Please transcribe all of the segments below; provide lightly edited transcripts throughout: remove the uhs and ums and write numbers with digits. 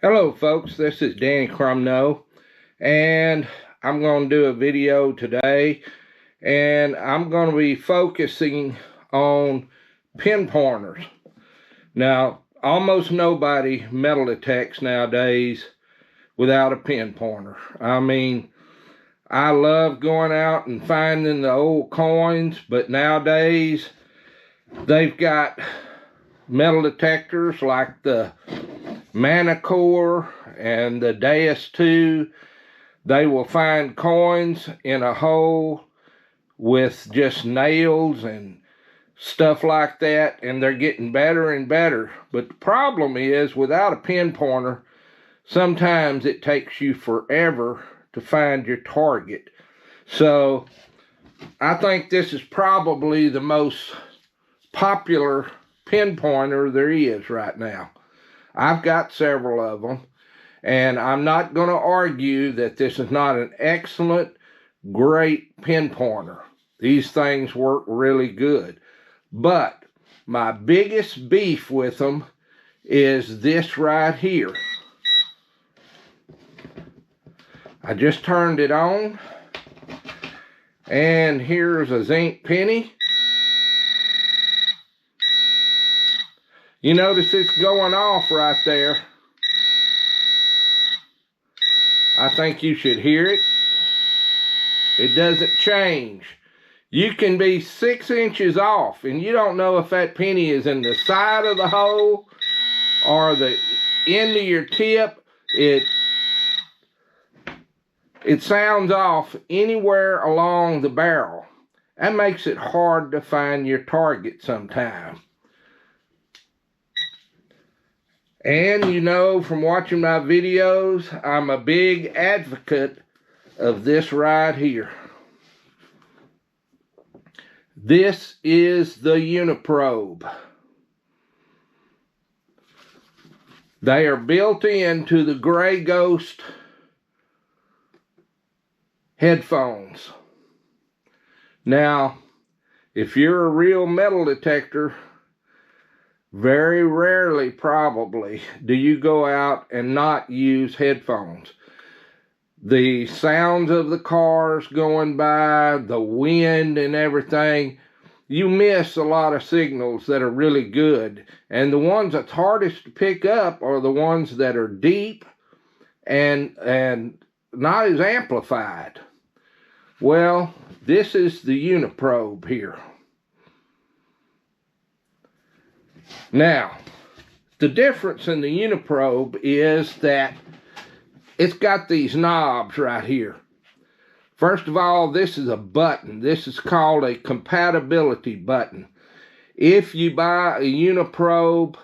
Hello folks, this is Danny Crumno, and I'm going to do a video today, and I'm going to be focusing on pinpointers. Now, almost nobody metal detects nowadays without a pinpointer. I mean, I love going out and finding the old coins, but nowadays they've got metal detectors like the Manicore and the Deus 2. They will find coins in a hole with just nails and stuff like that, and they're getting better and better. But the problem is, without a pinpointer, sometimes it takes you forever to find your target. So I think this is probably the most popular pinpointer there is right now. I've got several of them, and I'm not going to argue that this is not an excellent, great pinpointer. These things work really good. But my biggest beef with them is this right here. I just turned it on, and here's a zinc penny. You notice it's going off right there. I think you should hear it. It doesn't change. You can be 6 inches off, and you don't know if that penny is in the side of the hole or the end of your tip. It sounds off anywhere along the barrel. That makes it hard to find your target sometimes. And you know, from watching my videos, I'm a big advocate of this right here. This is the Uniprobe. They are built into the Gray Ghost headphones. Now, if you're a real metal detector, very rarely, probably, do you go out and not use headphones. The sounds of the cars going by, the wind and everything, you miss a lot of signals that are really good. And the ones that's hardest to pick up are the ones that are deep and not as amplified. Well, this is the Uniprobe here. Now, the difference in the Uniprobe is that it's got these knobs right here. First of all, this is a button. This is called a compatibility button. If you buy a Uniprobe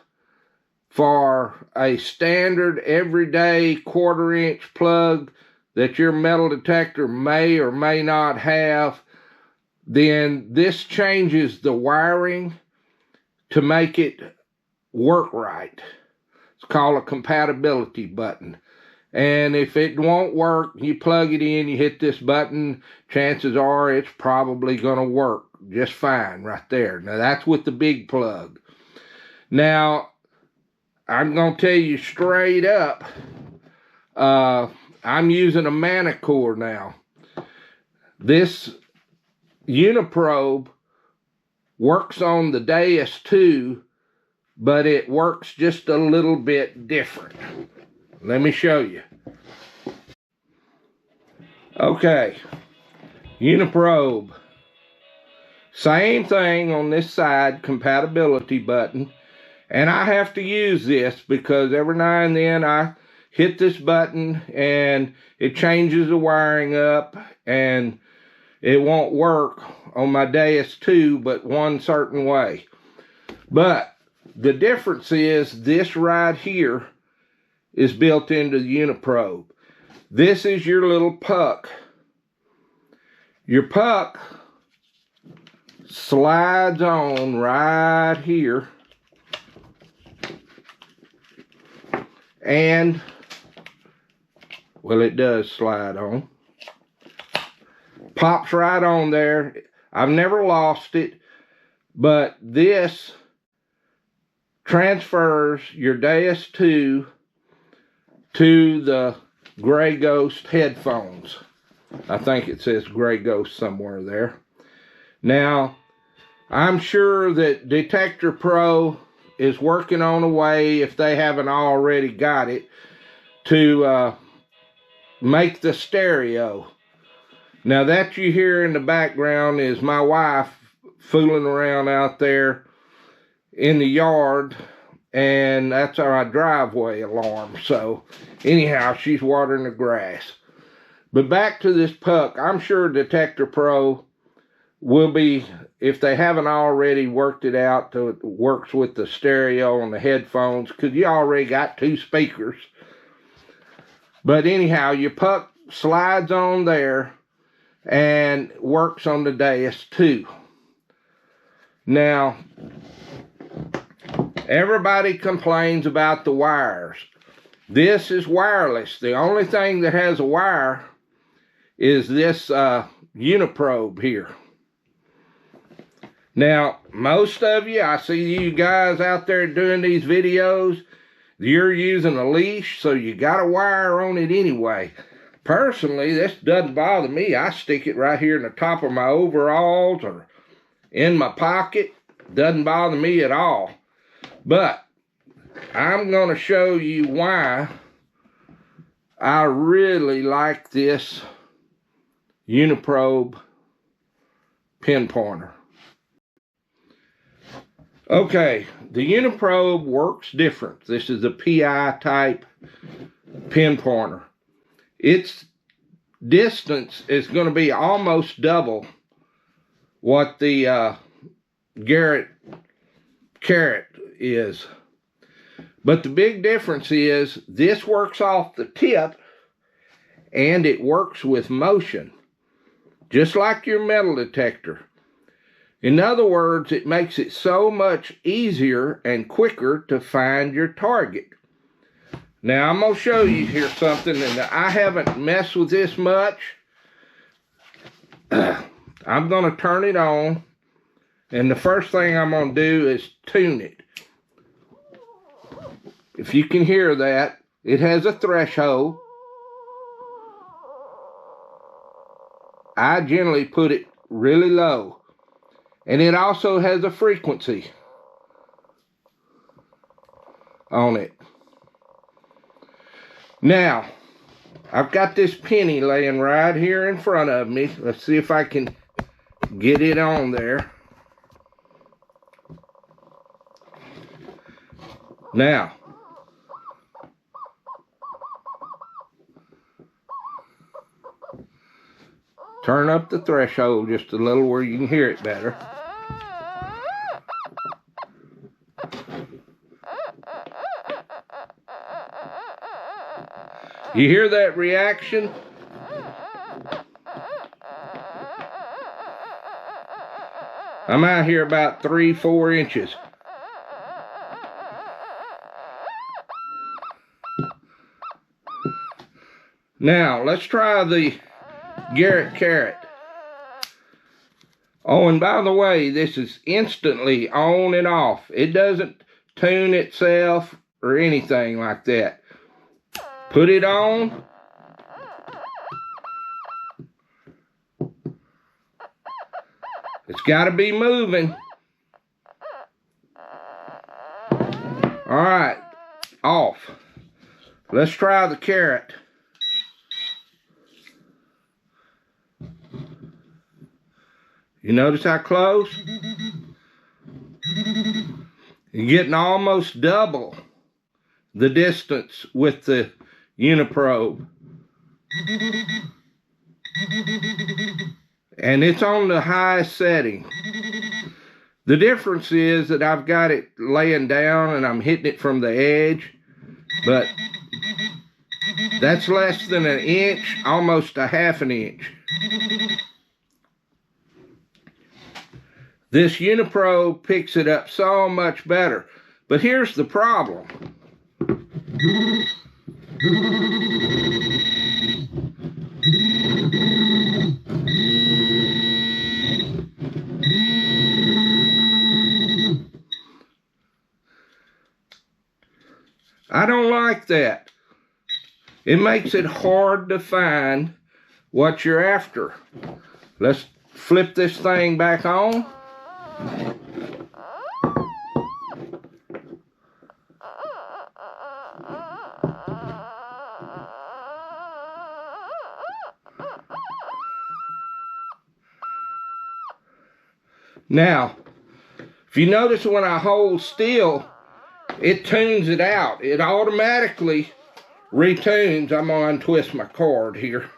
for a standard everyday 1/4 inch plug that your metal detector may or may not have, then this changes the wiring to make it work right. It's called a compatibility button. And if it won't work, you plug it in, you hit this button, chances are it's probably going to work just fine right there. Now that's with the big plug. Now, I'm going to tell you straight up, I'm using a Manicore now. This Uniprobe works on the Deus 2, but it works just a little bit different. Let me show you. Okay, Uniprobe. Same thing on this side, compatibility button. And I have to use this because every now and then I hit this button and it changes the wiring up and it won't work on my Deus 2 but one certain way. But the difference is this right here is built into the Uniprobe. This is your little puck. Your puck slides on right here, and well, it does slide on. Pops right on there. I've never lost it, but this transfers your Deus 2 to the Gray Ghost headphones. I think it says Gray Ghost somewhere there. Now, I'm sure that Detector Pro is working on a way, if they haven't already got it, to make the stereo. Now, that you hear in the background is my wife fooling around out there in the yard, and that's our driveway alarm. So anyhow, she's watering the grass. But back to this puck, I'm sure Detector Pro will be, if they haven't already worked it out so it works with the stereo on the headphones, because you already got 2 speakers. But anyhow, your puck slides on there and works on the dais too. Now, everybody complains about the wires. This is wireless. The only thing that has a wire is this Uniprobe here. Now, most of you, I see you guys out there doing these videos, you're using a leash, so you got a wire on it anyway. Personally, this doesn't bother me. I stick it right here in the top of my overalls or in my pocket. Doesn't bother me at all. But I'm going to show you why I really like this Uniprobe Pinpointer. Okay, the Uniprobe works different. This is a PI type pinpointer. Its distance is going to be almost double what the Garrett is. But the big difference is this works off the tip and it works with motion, just like your metal detector. In other words, it makes it so much easier and quicker to find your target. Now, I'm going to show you here something, and I haven't messed with this much. I'm going to turn it on, and the first thing I'm going to do is tune it. If you can hear that, it has a threshold. I generally put it really low. And it also has a frequency on it. Now, I've got this penny laying right here in front of me. Let's see if I can get it on there. Now, turn up the threshold just a little where you can hear it better. You hear that reaction? I'm out here about 3-4 inches. Now, let's try the Garrett. Oh, and by the way, this is instantly on and off. It doesn't tune itself or anything like that. Put it on. It's got to be moving. All right, off. Let's try the Garrett. You notice how close? You're getting almost double the distance with the Uniprobe. And it's on the highest setting. The difference is that I've got it laying down and I'm hitting it from the edge, but that's less than an inch, almost a half an inch. This Uniprobe picks it up so much better. But here's the problem. I don't like that. it makes it hard to find what you're after. Let's flip this thing back on. Now, if you notice when I hold still, it tunes it out. It automatically retunes. I'm gonna untwist my cord here.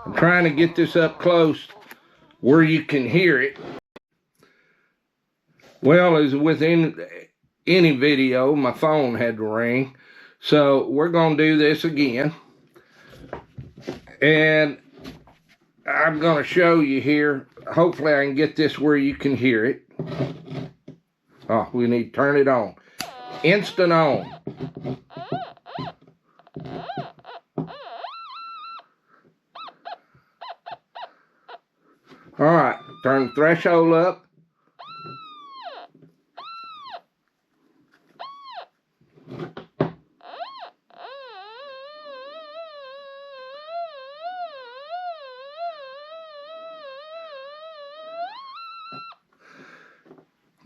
I'm trying to get this up close where you can hear it. Well, as with any video, my phone had to ring. So we're gonna do this again. And I'm gonna show you here. Hopefully I can get this where you can hear it. Oh, we need to turn it on. Instant on. All right, turn the threshold up.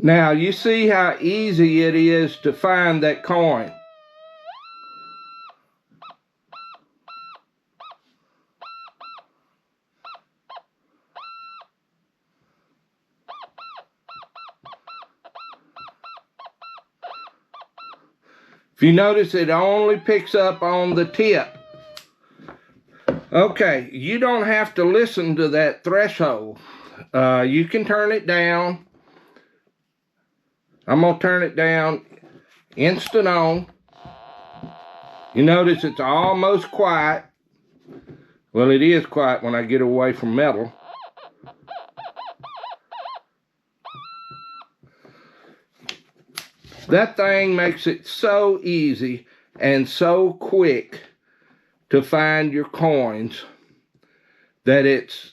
Now, you see how easy it is to find that coin. If you notice, it only picks up on the tip. Okay, you don't have to listen to that threshold. You can turn it down. I'm going to turn it down, instant on. You notice it's almost quiet. Well, it is quiet when I get away from metal. That thing makes it so easy and so quick to find your coins that it's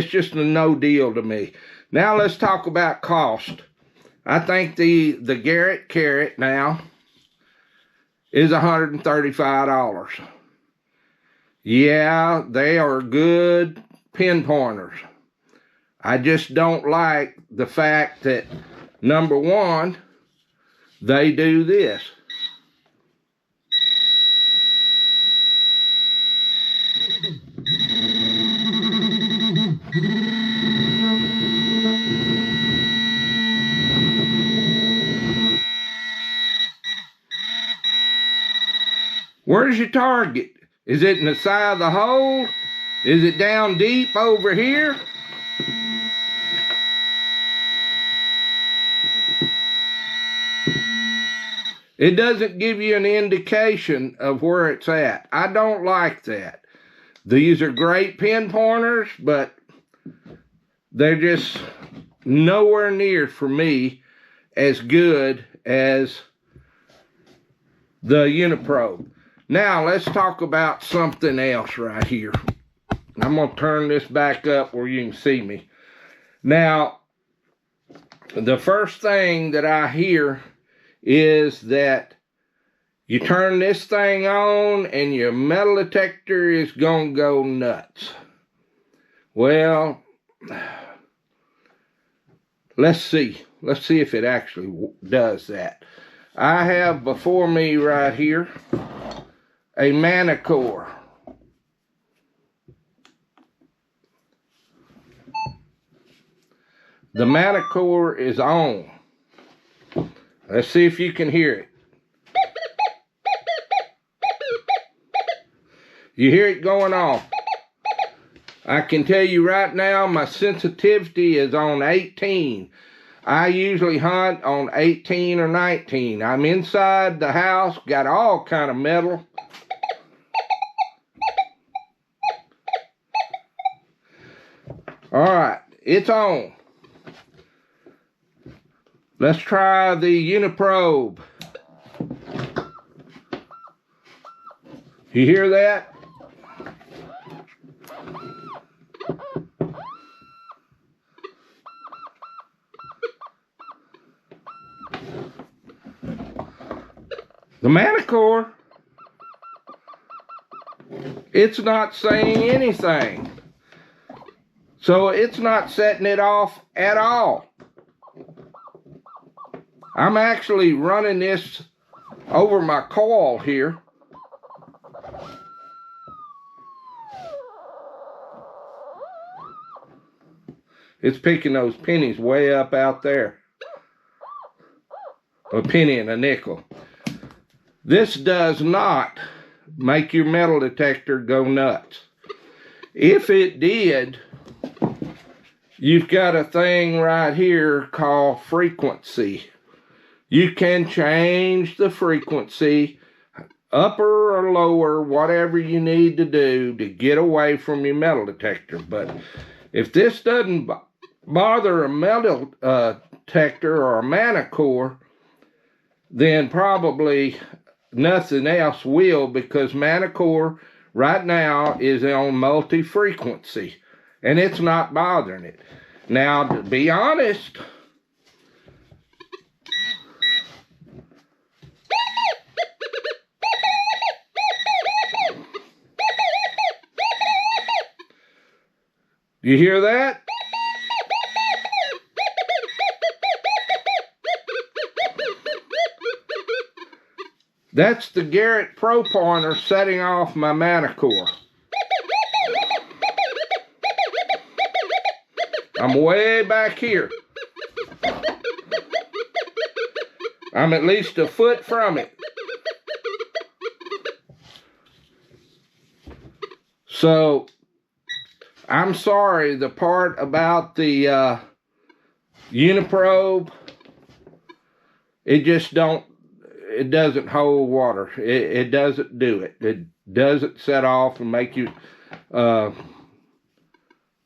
just a no deal to me. Now let's talk about cost. I think the Garrett Carat now is $135. Yeah, they are good pinpointers. I just don't like the fact that, number one, they do this. Where's your target? Is it in the side of the hole? Is it down deep over here? It doesn't give you an indication of where it's at. I don't like that. These are great pinpointers, but they're just nowhere near, for me, as good as the Uniprobe. Now, let's talk about something else right here. I'm going to turn this back up where you can see me. Now, the first thing that I hear is that you turn this thing on and your metal detector is going to go nuts. Well, let's see. Let's see if it actually does that. I have before me right here a Manicore. The Manicore is on. Let's see if you can hear it. You hear it going off. I can tell you right now, my sensitivity is on 18. I usually hunt on 18 or 19. I'm inside the house, got all kind of metal. All right, it's on. Let's try the Uniprobe. You hear that? The Manicore it's not saying anything. So it's not setting it off at all. I'm actually running this over my coil here. It's picking those pennies way up out there. A penny and a nickel. This does not make your metal detector go nuts. If it did, you've got a thing right here called frequency. You can change the frequency, upper or lower, whatever you need to do to get away from your metal detector. But if this doesn't bother a metal detector or a manicore, then probably nothing else will, because manicore right now is on multi-frequency and it's not bothering it. Now, to be honest, you hear that? That's the Garrett Pro Pointer setting off my manicore. I'm way back here. I'm at least a foot from it. So, I'm sorry, the part about the Uniprobe, it doesn't hold water. It doesn't do it. It doesn't set off and make you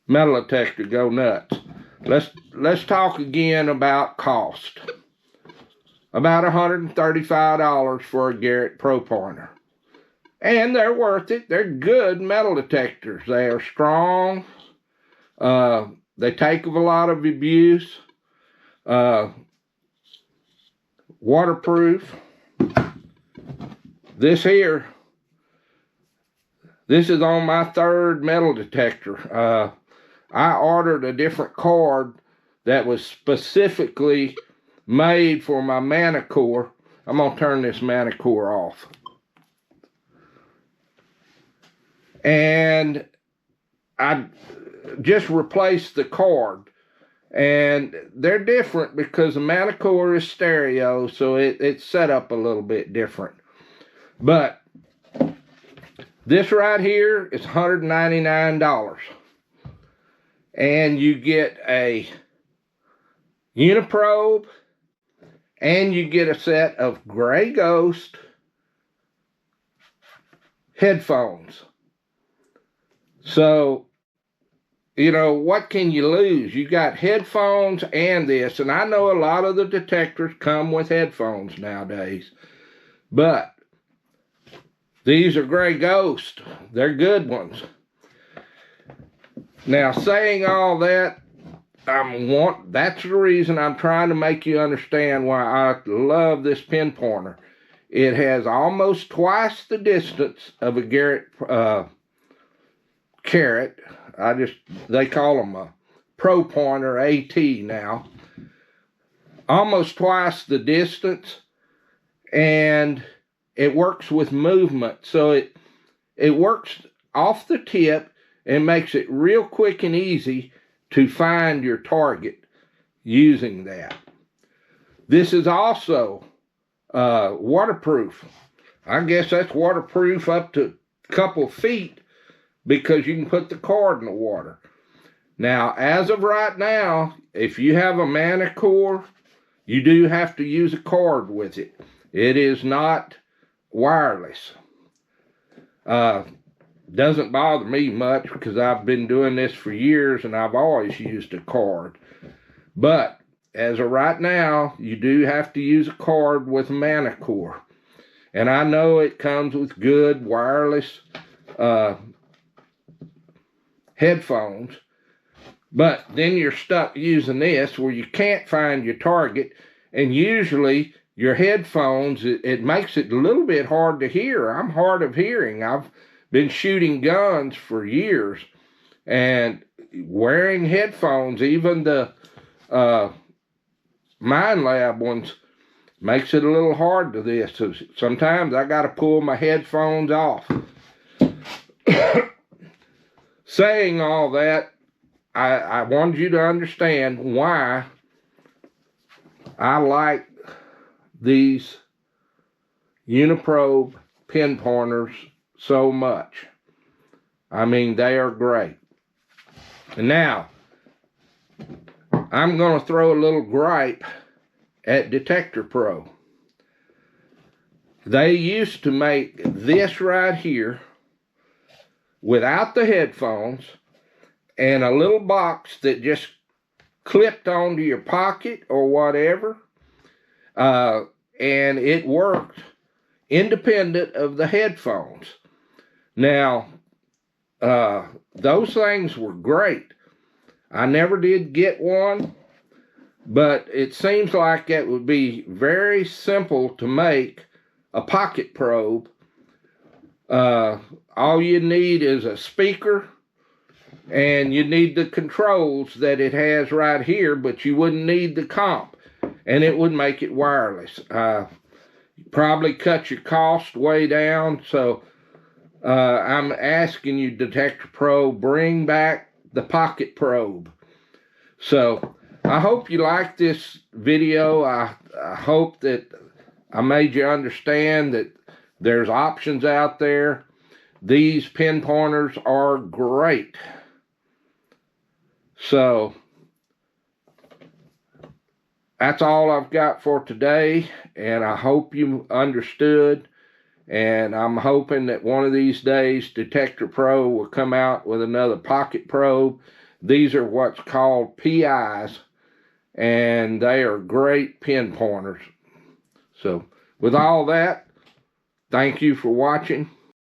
metal detector go nuts. Let's talk again about cost. About $135 for a Garrett Pro Pointer. And they're worth it. They're good metal detectors. They are strong. They take a lot of abuse. Waterproof. This here, this is on my third metal detector. I ordered a different cord that was specifically made for my manicore. I'm going to turn this manicore off. And I just replaced the cord. And they're different because the manicore is stereo, so it's set up a little bit different. But this right here is $199. And you get a Uniprobe, and you get a set of Gray Ghost headphones. So, you know, what can you lose? You got headphones and this, and I know a lot of the detectors come with headphones nowadays, but these are Gray Ghost. They're good ones. Now, saying all that, that's the reason I'm trying to make you understand why I love this pinpointer. It has almost twice the distance of a Garrett Carrot. They call them a Pro Pointer AT now. Almost twice the distance, and it works with movement. So it works off the tip and makes it real quick and easy to find your target using that. This is also waterproof. I guess that's waterproof up to a couple feet, because you can put the cord in the water. Now, as of right now, if you have a manicore, you do have to use a cord with it. It is not wireless. Doesn't bother me much because I've been doing this for years and I've always used a cord. But as of right now, you do have to use a cord with a manicore. And I know it comes with good wireless headphones, but then you're stuck using this where you can't find your target, and usually your headphones, it makes it a little bit hard to hear. I'm hard of hearing. I've been shooting guns for years, and wearing headphones, even the Mind Lab ones, makes it a little hard to this. So sometimes I got to pull my headphones off. Saying all that, I wanted you to understand why I like these Uniprobe pinpointers so much. I mean, they are great. And now, I'm going to throw a little gripe at Detector Pro. They used to make this right here without the headphones and a little box that just clipped onto your pocket or whatever, and it worked independent of the headphones. Now, those things were great. I never did get one, but it seems like it would be very simple to make a pocket probe. All you need is a speaker, and you need the controls that it has right here, but you wouldn't need the comp, and it would make it wireless. Probably cut your cost way down. So I'm asking you, Detector Pro, bring back the pocket probe. So I hope you like this video. I hope that I made you understand that there's options out there. These pinpointers are great. So that's all I've got for today, and I hope you understood. And I'm hoping that one of these days Detector Pro will come out with another pocket probe. These are what's called PIs, and they are great pinpointers. So with all that, thank you for watching.